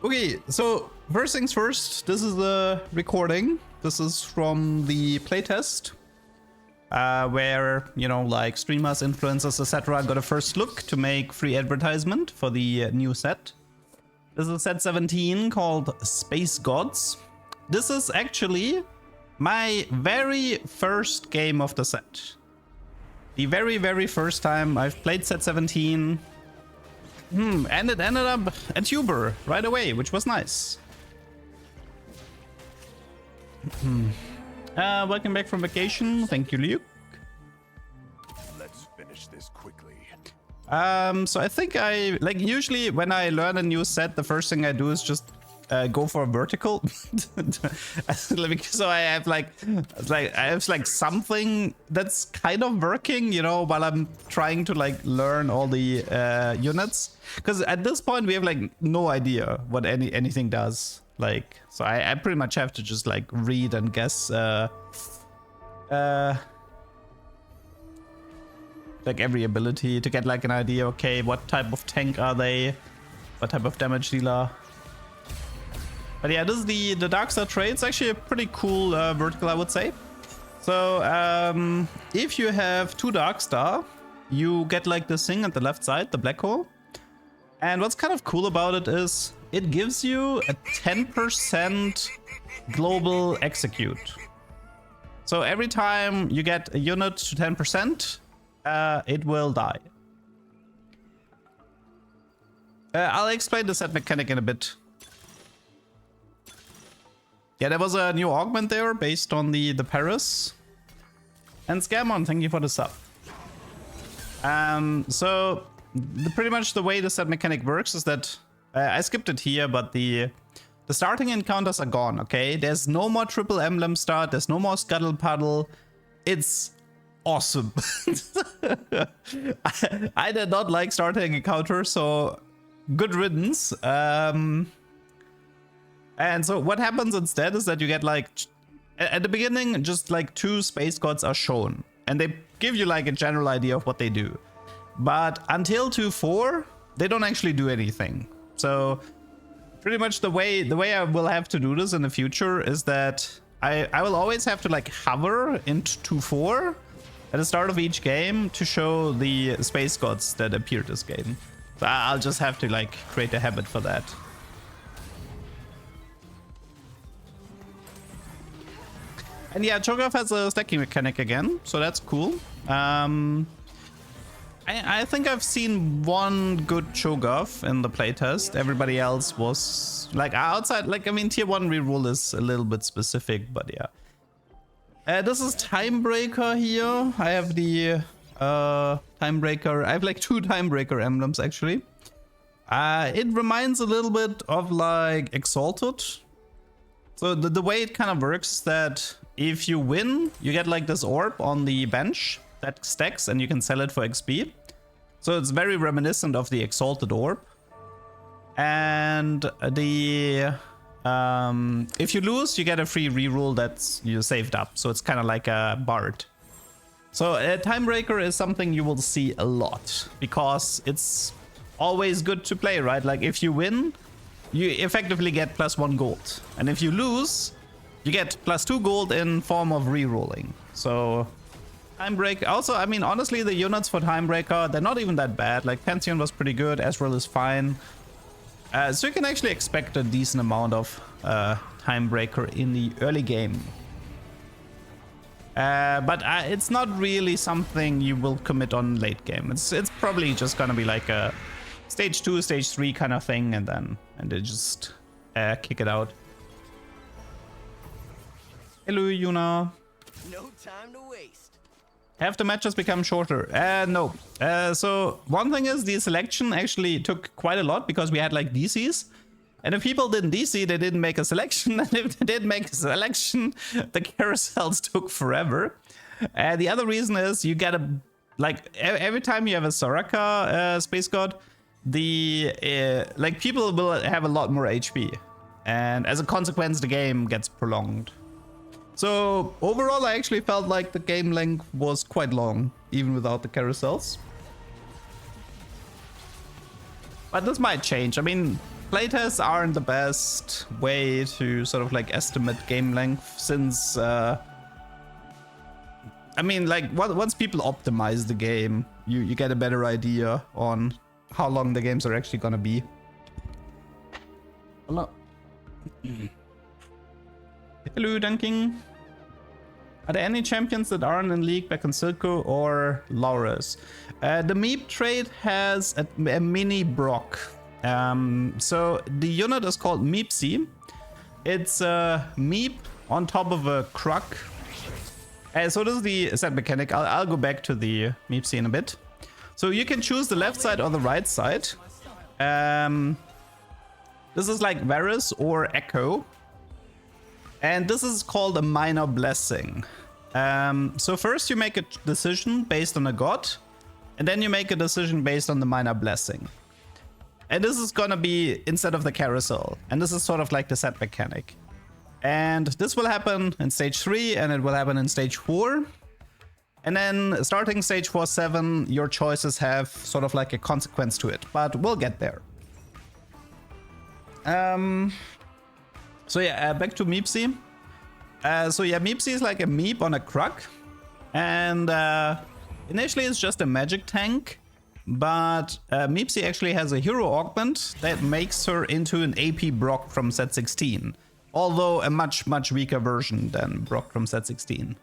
Okay, so first things first, this is the recording. This is from the playtest, where, you know, like streamers, influencers, etc. got a first look to make free advertisement for the new set. This is set 17 called Space Gods. This is actually my very first game of the set. The very first time I've played set 17. And it ended up a tuber right away, which was nice. Welcome back from vacation. Thank you, Luke. Let's finish this quickly. So I think usually when I learn a new set, the first thing I do is just go for a vertical. So I have like something that's kind of working, you know, while I'm trying to like learn all the units. Because at this point we have like no idea what anything does. Like, so I pretty much have to just like read and guess like every ability to get like an idea. Okay, what type of tank are they? What type of damage dealer? But yeah, this is the Darkstar trait. It's actually a pretty cool vertical, I would say. So if you have 2 Darkstar, you get like this thing at the left side, the black hole. And what's kind of cool about it is it gives you a 10% global execute. So every time you get a unit to 10%, it will die. I'll explain the set mechanic in a bit. Yeah, there was a new augment there based on the Paris. And Scamon, thank you for the sub. So pretty much the way the set mechanic works is that I skipped it here, but the starting encounters are gone. Okay, there's no more triple emblem start. There's no more scuttle puddle. It's awesome. I did not like starting encounter, so good riddance. And so what happens instead is that you get like, at the beginning, just like 2 space gods are shown. And they give you like a general idea of what they do. But until 2-4, they don't actually do anything. So pretty much the way I will have to do this in the future is that I will always have to like hover into 2-4 at the start of each game to show the space gods that appear this game. So I'll just have to like create a habit for that. And yeah, Cho'Gath has a stacking mechanic again, so that's cool. I think I've seen one good Cho'Gath in the playtest. Everybody else was like outside. Like, I mean, tier 1 reroll is a little bit specific, but yeah. This is Timebreaker here. I have the Timebreaker. I have like 2 Timebreaker emblems actually. It reminds a little bit of like Exalted. So the way it kind of works is that if you win, you get like this orb on the bench that stacks and you can sell it for XP. So it's very reminiscent of the Exalted orb. And the if you lose, you get a free reroll that's you saved up. So it's kind of like a bard. So a Timebreaker is something you will see a lot because it's always good to play, right? Like if you win, you effectively get +1 gold. And if you lose, you get +2 gold in form of rerolling. So Timebreaker, also, I mean, honestly, the units for Timebreaker, they're not even that bad. Like Pantheon was pretty good, Ezreal is fine. So you can actually expect a decent amount of Timebreaker in the early game. But it's not really something you will commit on late game. It's probably just gonna be like a stage 2, stage 3 kind of thing, and they just kick it out. Hello, Yuna. No time to waste. Have the matches become shorter? No. So one thing is the selection actually took quite a lot because we had like DCs. And if people didn't DC, they didn't make a selection. And if they did make a selection, the carousels took forever. The other reason is you get like every time you have a Soraka space god, like people will have a lot more HP. And as a consequence, the game gets prolonged. So overall, I actually felt like the game length was quite long, even without the carousels. But this might change. I mean, playtests aren't the best way to sort of like estimate game length, since I mean, like, once people optimize the game, you get a better idea on how long the games are actually gonna be. Hello. Hello, Dunking. Are there any champions that aren't in League back in Silco or Laurus? The Meep trade has a mini Brock. So the unit is called Meepsy. It's a Meep on top of a Kruk. So this is the set mechanic. I'll go back to the Meepsy in a bit. So you can choose the left side or the right side. This is like Varus or Echo. And this is called a minor blessing. So first you make a decision based on a god. And then you make a decision based on the minor blessing. And this is gonna be instead of the carousel. And this is sort of like the set mechanic. And this will happen in stage 3 and it will happen in stage 4. And then starting stage 4-7, your choices have sort of like a consequence to it. But we'll get there. So yeah, back to Meepsy. So yeah, Meepsy is like a Meep on a Kruk. And initially it's just a magic tank. But Meepsy actually has a hero augment that makes her into an AP Brock from set 16. Although a much weaker version than Brock from set 16.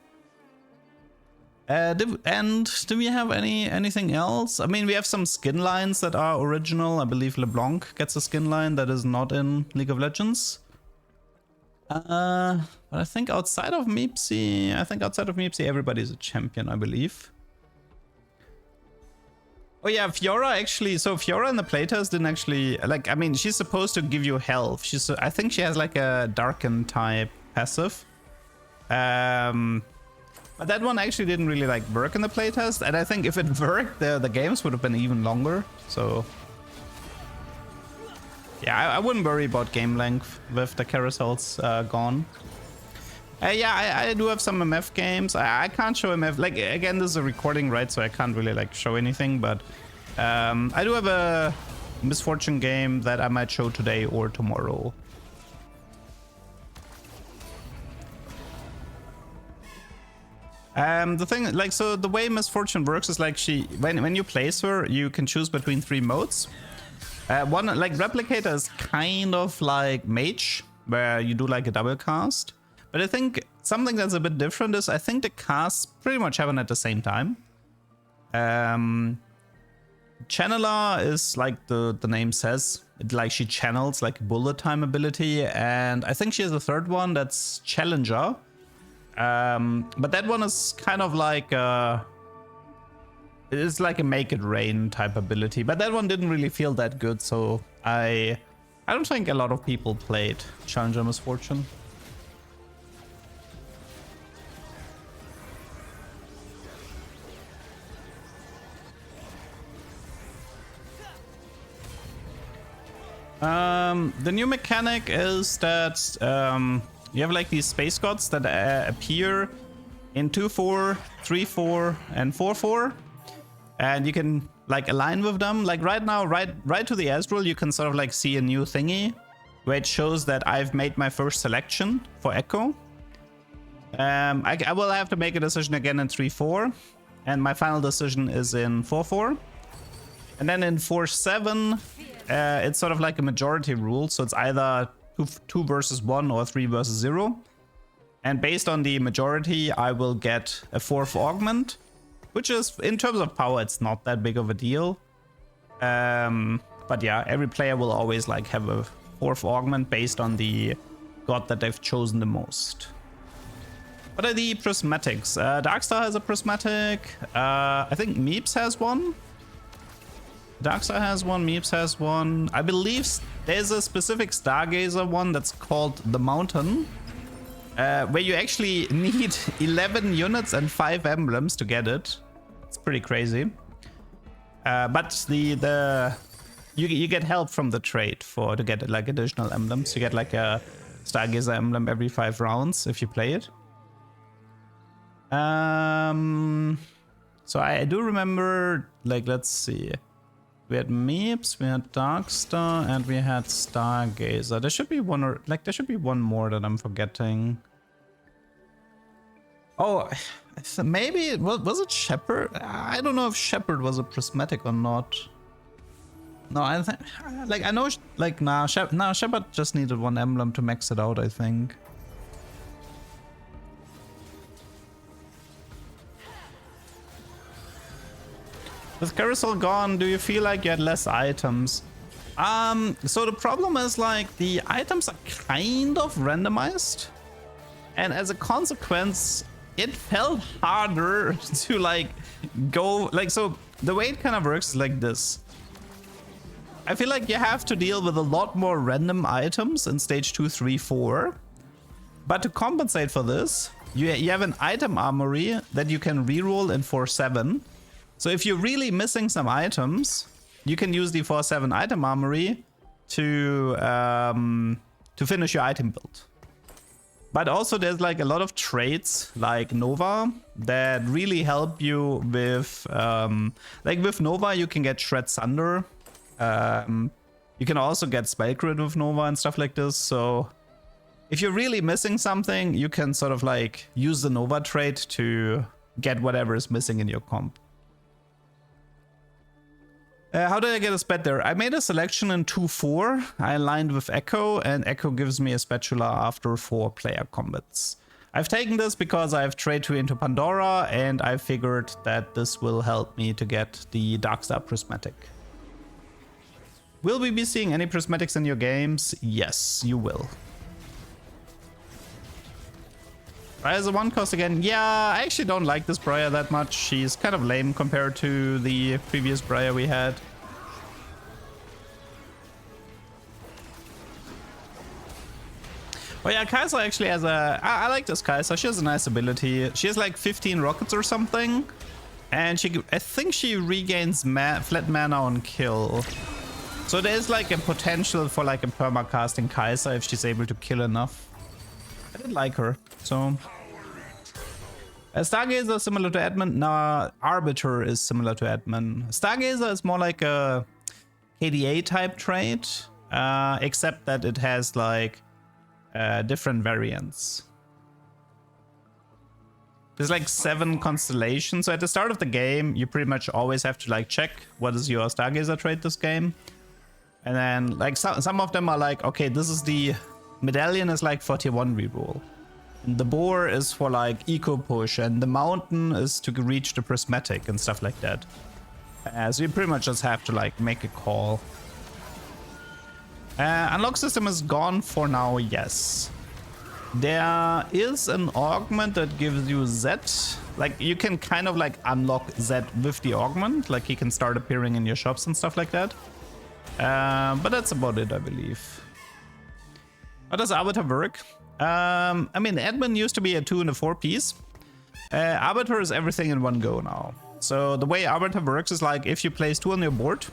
Do we have anything else? I mean, we have some skin lines that are original. I believe LeBlanc gets a skin line that is not in League of Legends. But I think outside of Meepsy, everybody's a champion, I believe. Oh yeah, Fiora actually, so Fiora in the playtest didn't actually, like, I mean, she's supposed to give you health. I think she has like a Darken type passive. But that one actually didn't really like work in the playtest. And I think if it worked, the games would have been even longer. So yeah, I wouldn't worry about game length with the carousels gone. Yeah, I do have some MF games. I can't show MF. Like, again, this is a recording, right? So I can't really like show anything. But I do have a Misfortune game that I might show today or tomorrow. The thing, like, so the way Misfortune works is like when you place her, you can choose between 3 modes. One, like, Replicator is kind of like Mage, where you do like a double cast. But I think something that's a bit different is I think the casts pretty much happen at the same time. Channeler is like the name says. Like she channels like bullet time ability. And I think she has a third one that's Challenger. But that one is kind of like it's like a make it rain type ability. But that one didn't really feel that good. So I don't think a lot of people played Challenger Misfortune. The new mechanic is that you have like these space gods that appear in 2-4, 3-4, and 4-4, and you can like align with them. Like right now, right to the Astral, you can sort of like see a new thingy where it shows that I've made my first selection for Echo. I will have to make a decision again in 3-4, and my final decision is in 4-4, and then in 4-7. It's sort of like a majority rule, so it's either 2 versus 1 or 3 versus 0. And based on the majority, I will get a 4th augment, which is, in terms of power, it's not that big of a deal. But yeah, every player will always like have a 4th augment based on the god that they've chosen the most. What are the prismatics? Darkstar has a prismatic. I think Meeps has one. Darkstar has one, Meeps has one. I believe there's a specific Stargazer one that's called the Mountain, where you actually need 11 units and 5 emblems to get it. It's pretty crazy. But you get help from the trade to get like additional emblems. You get like a Stargazer emblem every 5 rounds if you play it. So I do remember, like, let's see. We had Meeps, we had Darkstar, and we had Stargazer. There should be one or like there should be one more that I'm forgetting. Oh, maybe was it Shepherd? I don't know if Shepherd was a prismatic or not. No, I think like I know like nah, Shepherd just needed one emblem to max it out, I think. With carousel gone, do you feel like you had less items? So the problem is like the items are kind of randomized, and as a consequence, it felt harder to like go like so. The way it kind of works is like this. I feel like you have to deal with a lot more random items in stage 2, 3, 4. But to compensate for this, you have an item armory that you can reroll in 4-7. So if you're really missing some items, you can use the 4-7 item armory to finish your item build. But also there's like a lot of traits like Nova that really help you with like with Nova you can get Shred Sunder. You can also get Spell Crit with Nova and stuff like this. So if you're really missing something, you can sort of like use the Nova trait to get whatever is missing in your comp. How did I get a spec there? I made a selection in 2-4. I aligned with Echo, and Echo gives me a spatula after 4 player combats. I've taken this because I have trade 2 into Pandora, and I figured that this will help me to get the Darkstar Prismatic. Will we be seeing any Prismatics in your games? Yes, you will. Briar's a 1-cost again. Yeah, I actually don't like this Briar that much. She's kind of lame compared to the previous Briar we had. Oh yeah, Kai'Sa actually has a... I like this Kai'Sa. She has a nice ability. She has like 15 rockets or something. And I think she regains flat mana on kill. So there's like a potential for like a perma-casting Kai'Sa if she's able to kill enough. I did like her, so... Stargazer is similar to Admin. No, Arbiter is similar to Admin. Stargazer is more like a KDA type trait, except that it has like different variants. There's like 7 constellations, so at the start of the game, you pretty much always have to like check what is your Stargazer trait this game. And then like some of them are like, okay, this is the... Medallion is like 41 reroll. And the boar is for like eco push, and the mountain is to reach the prismatic and stuff like that. So you pretty much just have to like make a call. Unlock system is gone for now, yes. There is an augment that gives you Z. Like you can kind of like unlock Z with the augment. Like he can start appearing in your shops and stuff like that. But that's about it, I believe. How does Arbiter work? I mean, Admin used to be a 2 and a 4 piece. Arbiter is everything in one go now. So the way Arbiter works is like if you place 2 on your board,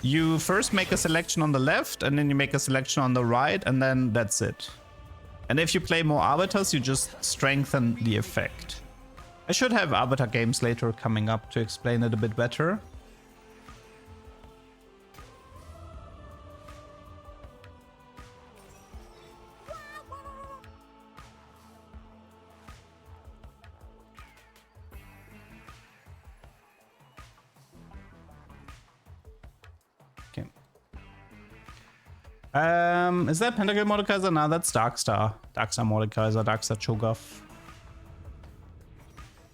you first make a selection on the left, and then you make a selection on the right, and then that's it. And if you play more Arbiters, you just strengthen the effect. I should have Arbiter games later coming up to explain it a bit better. Is that Pentakill Mordekaiser? No, that's Darkstar. Darkstar Mordekaiser, Darkstar Cho'Gath.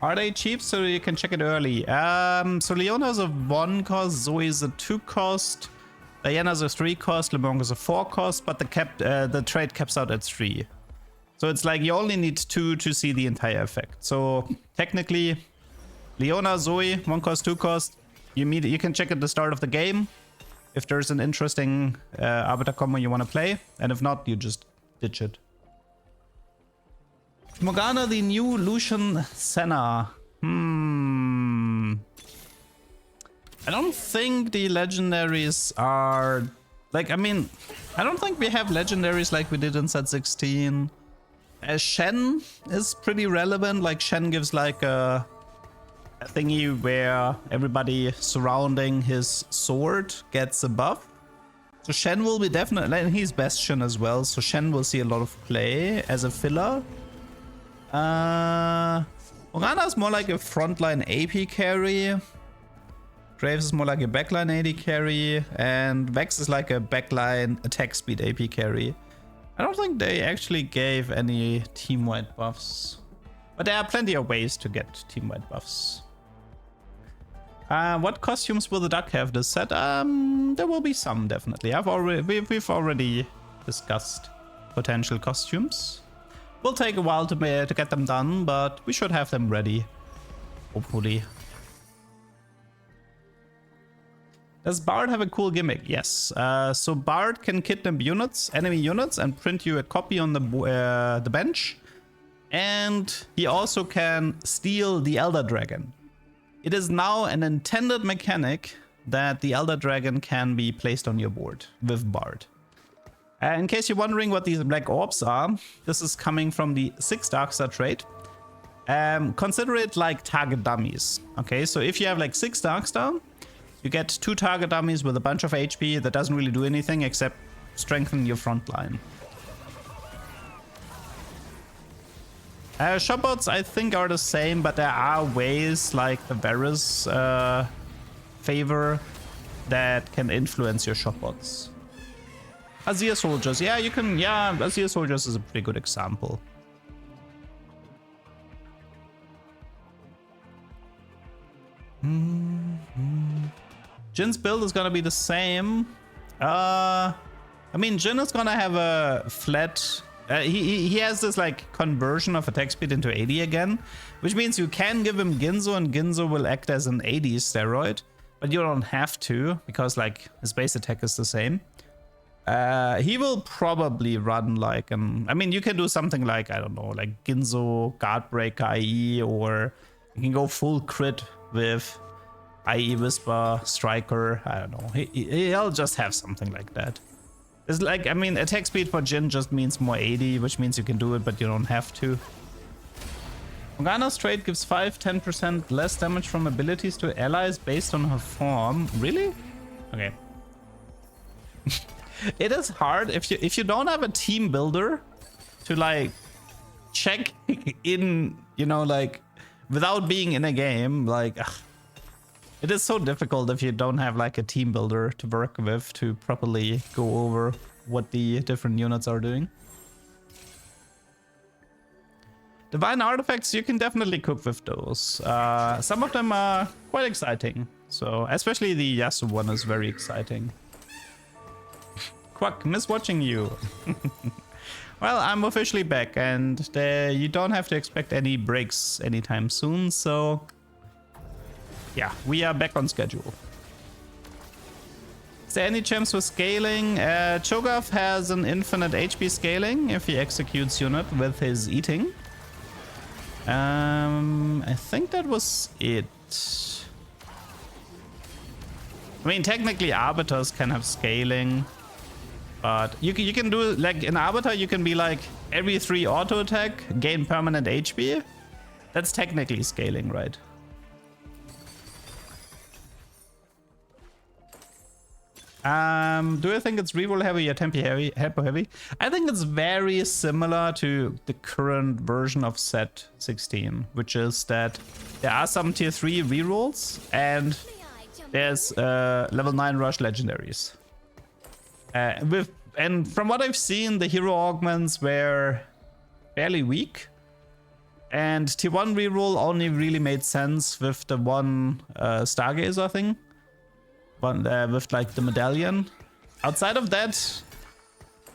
Are they cheap so you can check it early? So Leona is a 1-cost, Zoe is a 2-cost, Diana is a 3-cost, LeBlanc is a 4-cost, but the trade caps out at 3. So it's like you only need 2 to see the entire effect. So technically, Leona, Zoe, 1-cost, 2-cost, you can check at the start of the game if there's an interesting Arbiter combo you want to play, and if not, you just ditch it. Morgana, the new Lucian Senna. I don't think the legendaries are... Like, I mean, I don't think we have legendaries like we did in set 16. Shen is pretty relevant. Like, Shen gives like a a thingy where everybody surrounding his sword gets a buff. So Shen will be definitely, and he's Bastion as well, so Shen will see a lot of play as a filler. Morgana is more like a frontline AP carry. Graves is more like a backline AD carry, and Vex is like a backline attack speed AP carry. I don't think they actually gave any team-wide buffs, but there are plenty of ways to get team-wide buffs. What costumes will the duck have this set? There will be some, definitely. We've already discussed potential costumes. Will take a while to get them done, but we should have them ready, hopefully. Does Bard have a cool gimmick? Yes. So Bard can kidnap enemy units, and print you a copy on the bench. And he also can steal the Elder Dragon. It is now an intended mechanic that the Elder Dragon can be placed on your board with Bard. In case you're wondering what these black orbs are, this is coming from the 6 Darkstar trait. Consider it like target dummies. Okay, so if you have like 6 Darkstar, you get 2 target dummies with a bunch of HP that doesn't really do anything except strengthen your front line. Shopbots I think are the same, but there are ways like the Varus favor that can influence your shopbots. Azir Soldiers, yeah, you can, yeah, Azir Soldiers is a pretty good example. Jin's build is gonna be the same. I mean, Jin is gonna have a flat. He has this like conversion of attack speed into AD again, which means you can give him Ginzo, and Ginzo will act as an AD steroid, but you don't have to because like his base attack is the same. He will probably run like an. I mean, you can do something like, I don't know, like Ginzo Guardbreaker IE, or you can go full crit with IE Whisper Striker. I don't know. He'll just have something like that. It's like, I mean, attack speed for Jin just means more 80, which means you can do it, but you don't have to. Morgana's trait gives 5-10% less damage from abilities to allies based on her form. Really? Okay. It is hard if you don't have a team builder to like check in, you know, like without being in a game, like it is so difficult if you don't have like a team builder to work with to properly go over what the different units are doing. Divine artifacts, you can definitely cook with those. Some of them are quite exciting. So especially the Yasuo one is very exciting. Quack, miss watching you. Well, I'm officially back, and you don't have to expect any breaks anytime soon, so yeah, we are back on schedule. Is there any chance for scaling? Cho'Gath has an infinite HP scaling if he executes unit with his eating. I think that was it. I mean, technically Arbiters can have scaling, but you can do, like in Arbiter, you can be like every 3 auto attack, gain permanent HP. That's technically scaling, right? Do you think it's reroll heavy or tempo heavy? I think it's very similar to the current version of set 16, which is that there are some tier 3 rerolls and there's level 9 rush legendaries. And from what I've seen, the hero augments were fairly weak, and tier 1 reroll only really made sense with the one Stargazer thing. With like the medallion. Outside of that,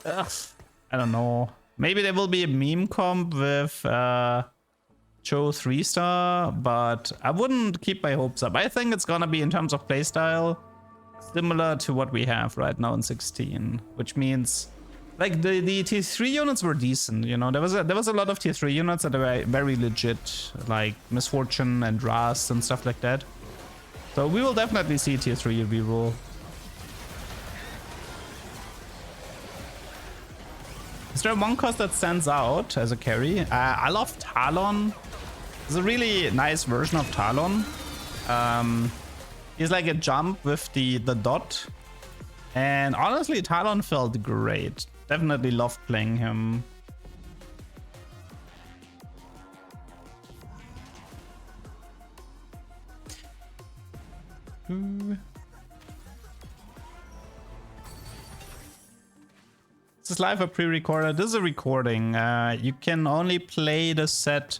I don't know. Maybe there will be a meme comp with Cho 3-star, but I wouldn't keep my hopes up. I think it's gonna be, in terms of playstyle, similar to what we have right now in 16, which means like the tier 3 units were decent. You know, there was a lot of tier 3 units that were very legit, like Misfortune and Rast and stuff like that. So we will definitely see tier 3 reroll. Is there one cost that stands out as a carry? I love Talon. It's a really nice version of Talon. He's like a jump with the dot. And honestly, Talon felt great. Definitely loved playing him. This is live or pre-recorded. This is a recording. You can only play the set.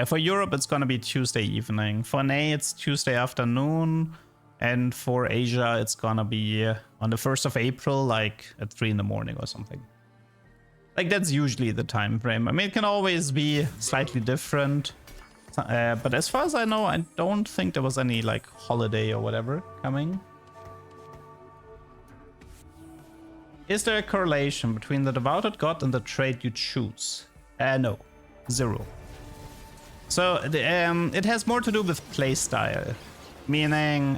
For Europe, it's gonna be Tuesday evening. For NA, it's Tuesday afternoon. And for Asia, it's gonna be on the 1st of April, like at 3 in the morning or something. Like, that's usually the time frame. I mean, it can always be slightly different. But as far as I know, I don't think there was any, like, holiday or whatever coming. Is there a correlation between the devoted god and the trait you choose? No. 0. So, it has more to do with playstyle. Meaning,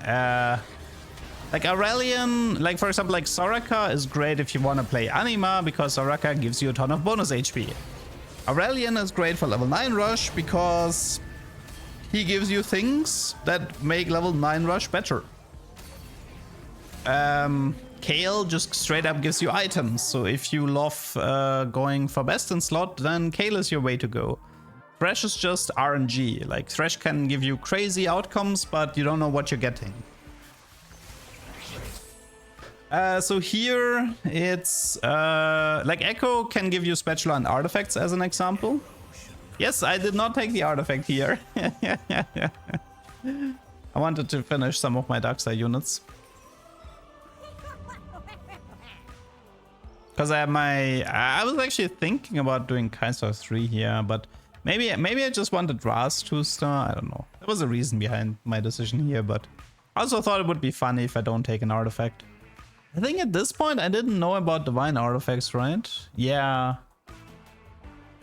like Aurelion, like for example, like Soraka is great if you want to play Anima because Soraka gives you a ton of bonus HP. Aurelion is great for level 9 rush because he gives you things that make level 9 rush better. Kale just straight up gives you items, so if you love going for best in slot, then Kale is your way to go. Thresh is just RNG, like Thresh can give you crazy outcomes, but you don't know what you're getting. So here it's like Echo can give you spatula and artifacts as an example. Yes, I did not take the artifact here. I wanted to finish some of my Darkside units. Because I was actually thinking about doing Kaiser 3 here, but maybe I just wanted Ras 2-star. I don't know. There was a reason behind my decision here, but I also thought it would be funny if I don't take an artifact. I think at this point I didn't know about divine artifacts, right? Yeah.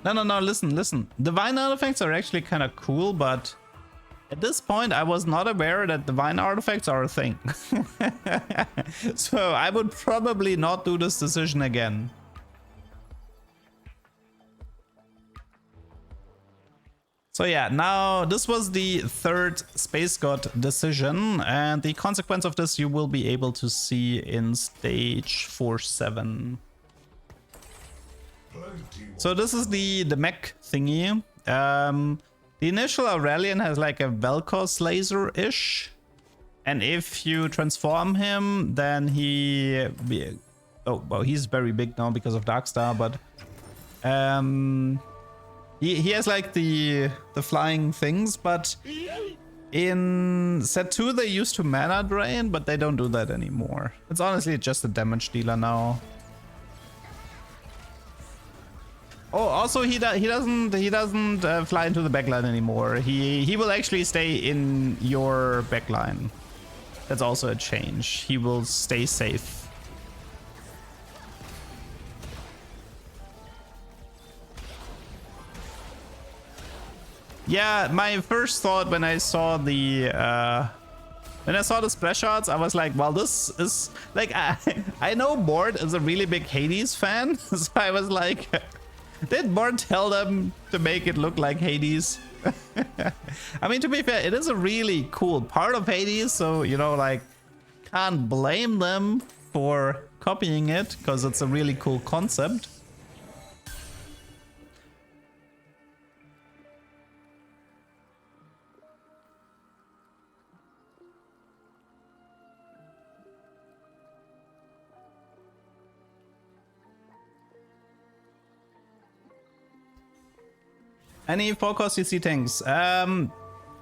No, listen. Divine artifacts are actually kind of cool, but at this point I was not aware that divine artifacts are a thing. So I would probably not do this decision again. So yeah, now this was the third Space God decision, and the consequence of this you will be able to see in stage 4-7. So this is the mech thingy. The initial Aurelion has like a Vel'Koz laser-ish, and if you transform him, then he's very big now because of Darkstar, but he has like the flying things, but in set 2 they used to mana drain, but they don't do that anymore. It's honestly just a damage dealer now. Oh, also he doesn't fly into the backline anymore. He will actually stay in your backline. That's also a change. He will stay safe. Yeah, my first thought when I saw the splash shots, I was like, well, this is like I know Bort is a really big Hades fan, so I was like, did Bort tell them to make it look like Hades? I mean, to be fair, it is a really cool part of Hades, so you know, like, can't blame them for copying it because it's a really cool concept. Any 4-cost CC tanks?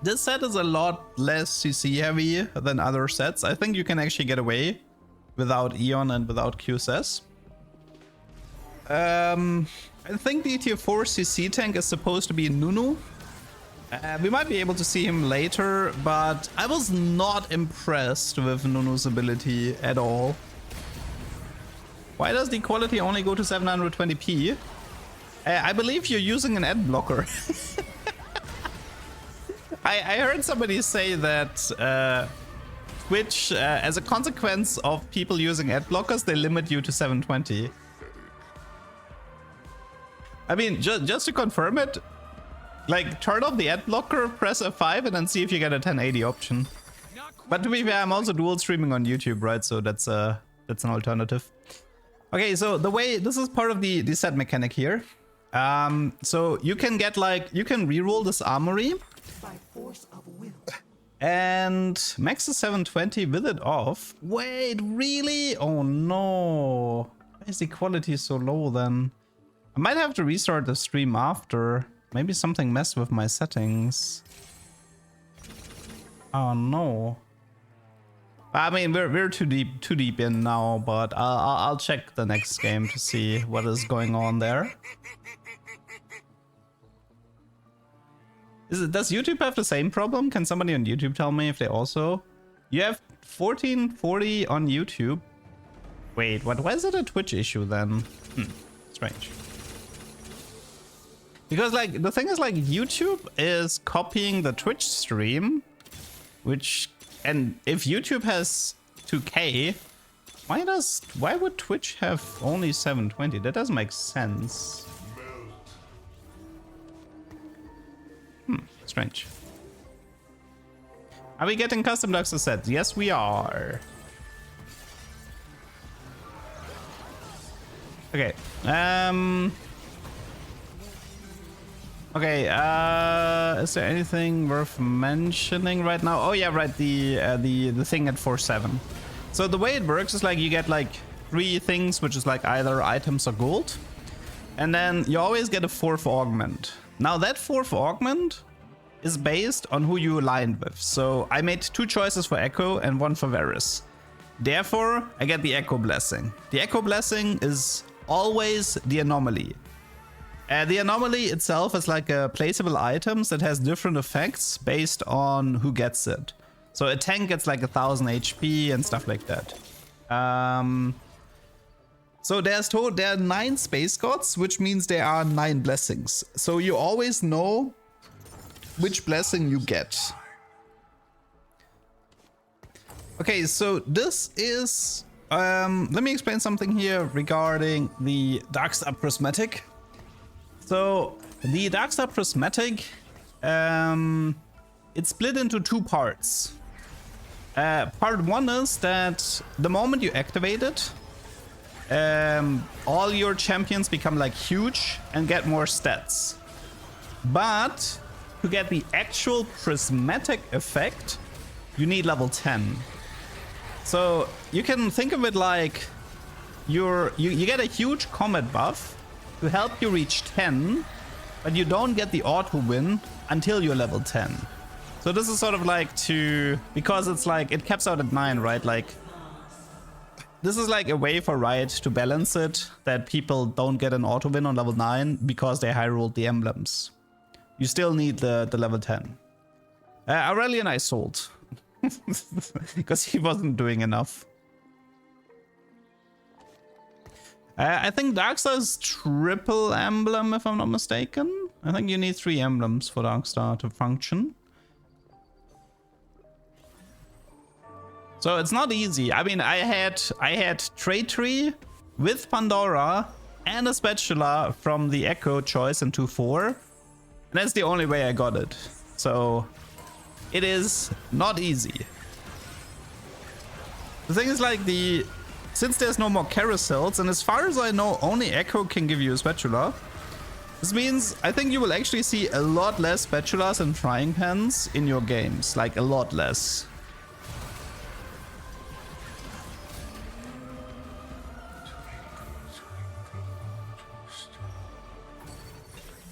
This set is a lot less CC heavy than other sets. I think you can actually get away without Eon and without QSS. I think the tier 4 CC tank is supposed to be Nunu. We might be able to see him later, but I was not impressed with Nunu's ability at all. Why does the quality only go to 720p? I believe you're using an ad blocker. I heard somebody say that Twitch, as a consequence of people using ad blockers, they limit you to 720. I mean, just to confirm it, Like, turn off the ad blocker, press F5, and then see if you get a 1080 option. But to be fair, I'm also dual streaming on YouTube, right? So that's an alternative. Okay, so the way this is part of the set mechanic here. So you can get like you can reroll this armory by force of will. And max is 720 with it off. Wait, really? Oh no. Why is the quality so low then? I might have to restart the stream after. Maybe something messed with my settings. Oh no. I mean, we're too deep in now, but I'll check the next game to see what is going on there. Does YouTube have the same problem? Can somebody on YouTube tell me if they also? You have 1440 on YouTube. Wait, what? Why is it a Twitch issue then? Strange. Because like the thing is like YouTube is copying the Twitch stream, which and if YouTube has 2K, why would Twitch have only 720? That doesn't make sense. Strange. Are we getting custom Duxer sets? Yes, we are. Okay. Okay, is there anything worth mentioning right now? Oh yeah, right, the thing at 4-7. So the way it works is like you get like 3 things, which is like either items or gold. And then you always get a 4th augment. Now that 4th augment is based on who you aligned with. So I made 2 choices for Echo and 1 for Varus. Therefore, I get the Echo Blessing. The Echo Blessing is always the Anomaly. The Anomaly itself is like a placeable items that has different effects based on who gets it. So a tank gets like 1000 HP and stuff like that. So there are 9 space gods, which means there are 9 blessings. So you always know which blessing you get. Okay, so this is let me explain something here regarding the Darkstar Prismatic. So the Darkstar Prismatic, it's split into 2 parts. Part 1 is that the moment you activate it, all your champions become like huge and get more stats. But to get the actual prismatic effect, you need level 10. So you can think of it like you get a huge combat buff to help you reach 10, but you don't get the auto win until you're level 10. So this is sort of like because it's like it caps out at 9, right? Like this is like a way for Riot to balance it, that people don't get an auto win on level 9 because they high rolled the emblems. You still need the level 10. Aurelian I sold because he wasn't doing enough. I think Darkstar's triple emblem, if I'm not mistaken. I think you need 3 emblems for Darkstar to function. So it's not easy. I mean, I had Trade Tree with Pandora and a spatula from the Echo choice in 2-4. And that's the only way I got it. So it is not easy. The thing is like since there's no more carousels, and as far as I know, only Echo can give you a spatula. This means I think you will actually see a lot less spatulas and frying pans in your games, like a lot less.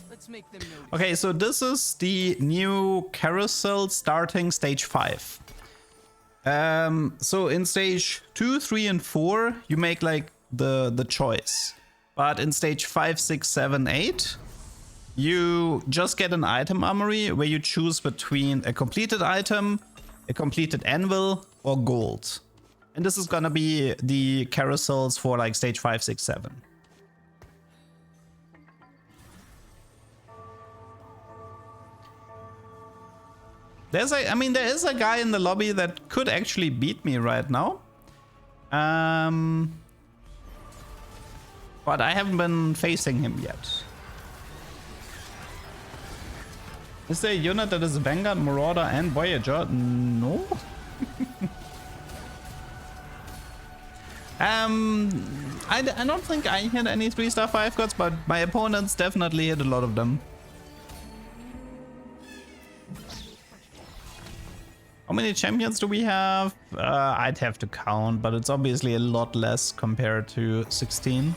Let's make them notice. Okay, so this is the new carousel starting stage 5. So in stage 2, 3, and 4, you make like the choice. But in stage 5, 6, 7, 8, you just get an item armory where you choose between a completed item, a completed anvil, or gold. And this is gonna be the carousels for like stage 5, 6, 7. There is a guy in the lobby that could actually beat me right now. But I haven't been facing him yet. Is there a unit that is Vanguard, Marauder, and Voyager? No. I don't think I hit any 3-star 5 gods, but my opponents definitely hit a lot of them. How many champions do we have? I'd have to count, but it's obviously a lot less compared to 16.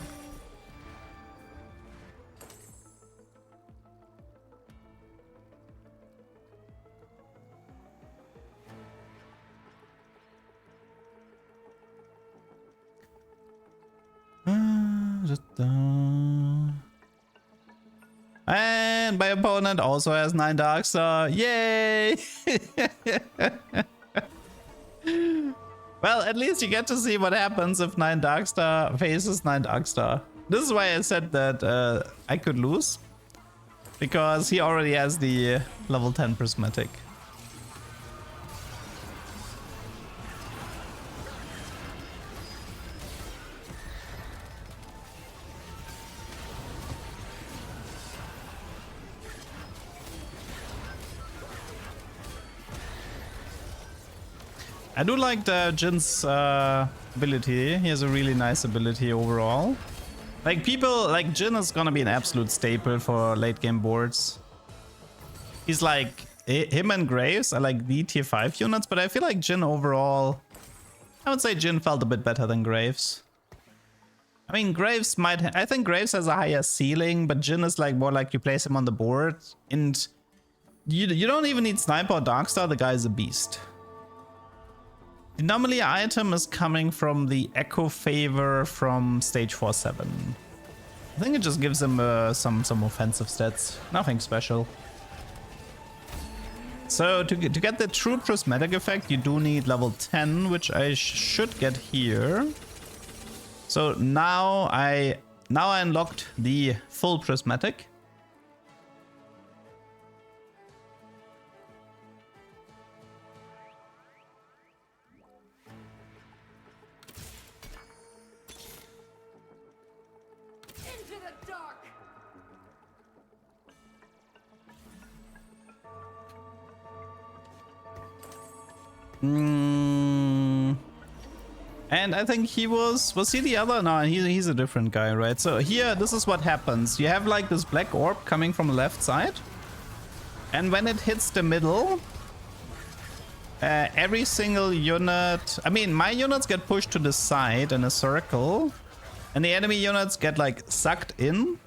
And my opponent also has 9 Darkstar. Yay! Well, at least you get to see what happens if 9 Darkstar faces 9 Darkstar. This is why I said that I could lose. Because he already has the level 10 Prismatic. I do like the Jin's ability. He has a really nice ability overall. Like people, like Jin is gonna be an absolute staple for late game boards. He's like, him and Graves are like the tier 5 units, but I feel like Jin overall, I would say Jin felt a bit better than Graves. I mean, Graves might, I think Graves has a higher ceiling, but Jin is like more like you place him on the board and you don't even need Sniper or Darkstar, the guy is a beast. The Anomaly item is coming from the Echo Favor from stage 4-7. I think it just gives him some offensive stats. Nothing special. So to get the true Prismatic effect, you do need level 10, which I should get here. So now I unlocked the full Prismatic. And I think he was he the other? No, he's a different guy, right? So here, this is what happens. You have like this black orb coming from the left side. And when it hits the middle, every single unit, I mean, my units get pushed to the side in a circle. And the enemy units get like sucked in.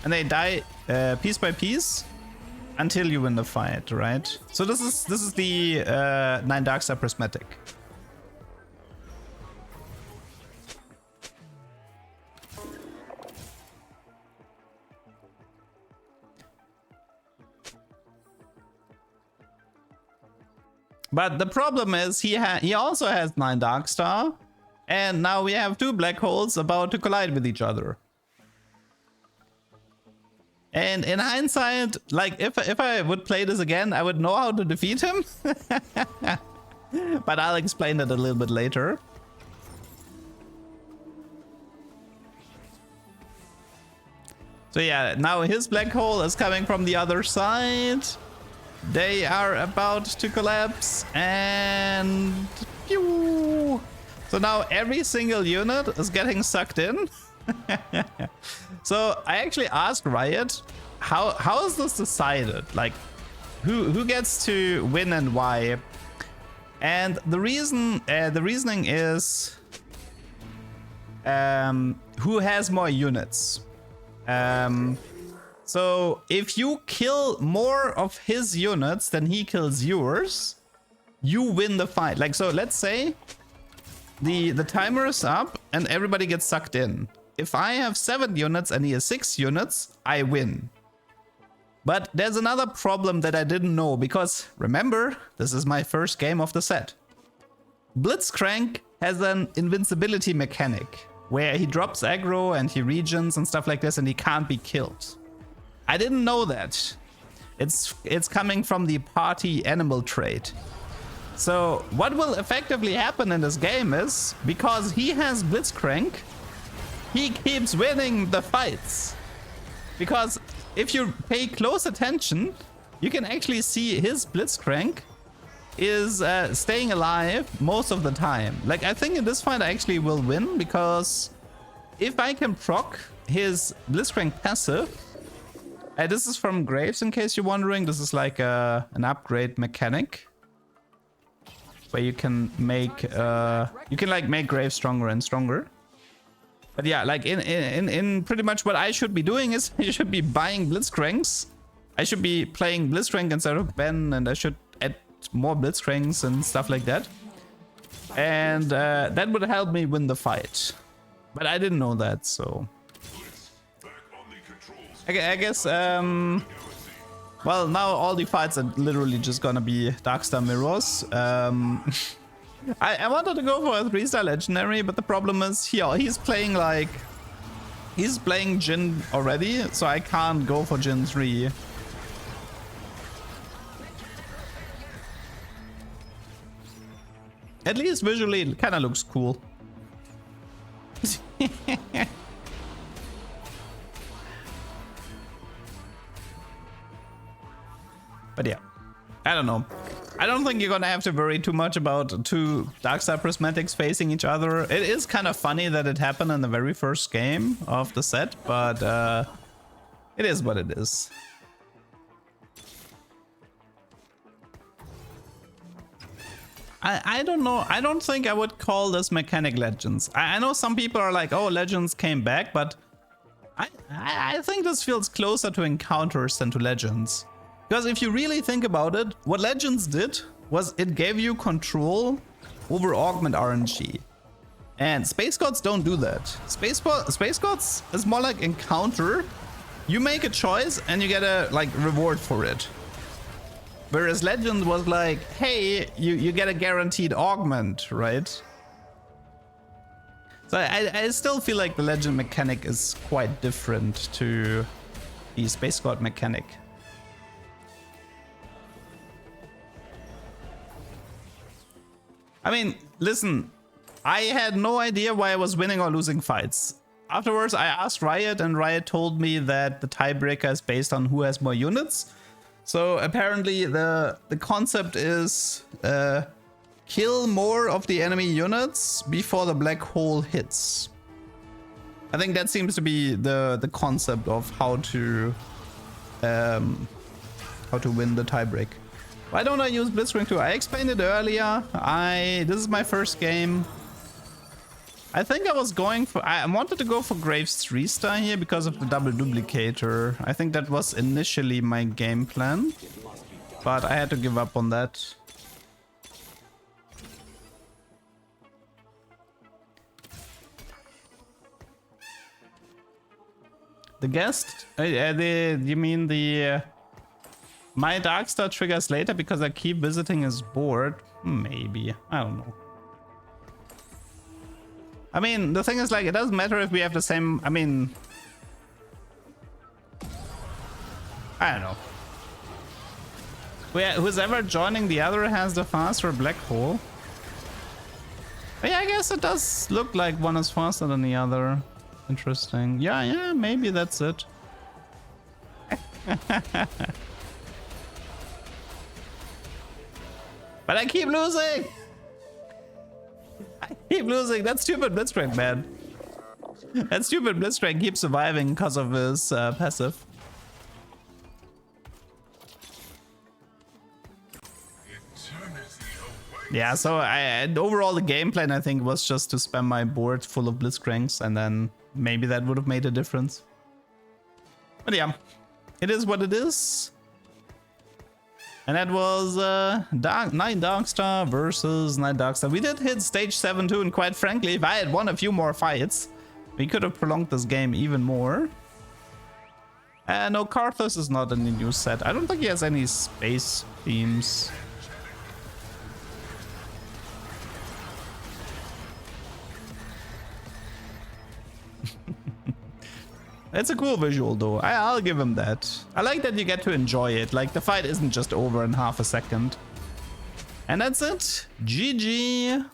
And they die piece by piece until you win the fight, right? So this is the 9 Darkstar Prismatic. But the problem is he also has 9 Darkstar, and now we have 2 black holes about to collide with each other. And in hindsight, like if I would play this again, I would know how to defeat him. But I'll explain that a little bit later. So yeah, now his black hole is coming from the other side. They are about to collapse and pew! So now every single unit is getting sucked in. So I actually asked Riot, how is this decided? Like, who gets to win and why? And the reasoning is who has more units. So if you kill more of his units than he kills yours, you win the fight. Like, so let's say the timer is up and everybody gets sucked in. If I have 7 units and he has 6 units, I win. But there's another problem that I didn't know, because remember, this is my first game of the set. Blitzcrank has an invincibility mechanic where he drops aggro and he regens and stuff like this and he can't be killed. I didn't know that. It's coming from the party animal trait. So what will effectively happen in this game is, because he has Blitzcrank, he keeps winning the fights. Because if you pay close attention, you can actually see his Blitzcrank is staying alive most of the time. Like, I think in this fight I actually will win, because if I can proc his Blitzcrank passive, this is from Graves in case you're wondering, this is like an upgrade mechanic where you can make make Graves stronger and stronger. But yeah, like in pretty much what I should be doing is you should be buying Blitzcranks. I should be playing Blitzcrank instead of Ben, and I should add more Blitzcranks and stuff like that. And that would help me win the fight. But I didn't know that, so... I guess, well, now all the fights are literally just gonna be Darkstar mirrors. I wanted to go for a 3-star legendary, but the problem is he's playing like... He's playing Jin already, so I can't go for Jin 3. At least visually it kind of looks cool. But yeah, I don't know. I don't think you're gonna have to worry too much about two Darkstar Prismatics facing each other. It is kind of funny that it happened in the very first game of the set, but it is what it is. I don't know. I don't think I would call this mechanic Legends. I know some people are like, oh, Legends came back, but I think this feels closer to Encounters than to Legends. Because if you really think about it, what Legends did was it gave you control over augment RNG. And Space Gods don't do that. Space Gods is more like Encounter. You make a choice and you get a like reward for it. Whereas Legend was like, hey, you get a guaranteed augment, right? So I still feel like the Legend mechanic is quite different to the Space God mechanic. I mean, listen, I had no idea why I was winning or losing fights. Afterwards, I asked Riot, and Riot told me that the tiebreaker is based on who has more units. So apparently the concept is kill more of the enemy units before the black hole hits. I think that seems to be the concept of how to win the tiebreak. Why don't I use Blitzcrank 2? I explained it earlier. This is my first game. I think I was going for... I wanted to go for Graves 3-star here because of the double duplicator. I think that was initially my game plan. But I had to give up on that. The guest? You mean the... my Darkstar triggers later because I keep visiting his board? Maybe. I don't know. I mean, the thing is, like, it doesn't matter if we have the same... I mean... I don't know. Who's ever joining the other has the faster black hole. But yeah, I guess it does look like one is faster than the other. Interesting. Yeah, maybe that's it. But I keep losing! I keep losing! That stupid Blitzcrank, man. That stupid Blitzcrank keeps surviving because of his passive. Yeah, so overall the game plan I think was just to spam my board full of Blitzcranks, and then maybe that would have made a difference. But yeah, it is what it is. And that was Night Darkstar versus Night Darkstar. We did hit stage 7 too, and quite frankly, if I had won a few more fights, we could have prolonged this game even more. No, Karthus is not in the new set. I don't think he has any space themes. It's a cool visual though, I'll give him that. I like that you get to enjoy it, like the fight isn't just over in half a second. And that's it, GG.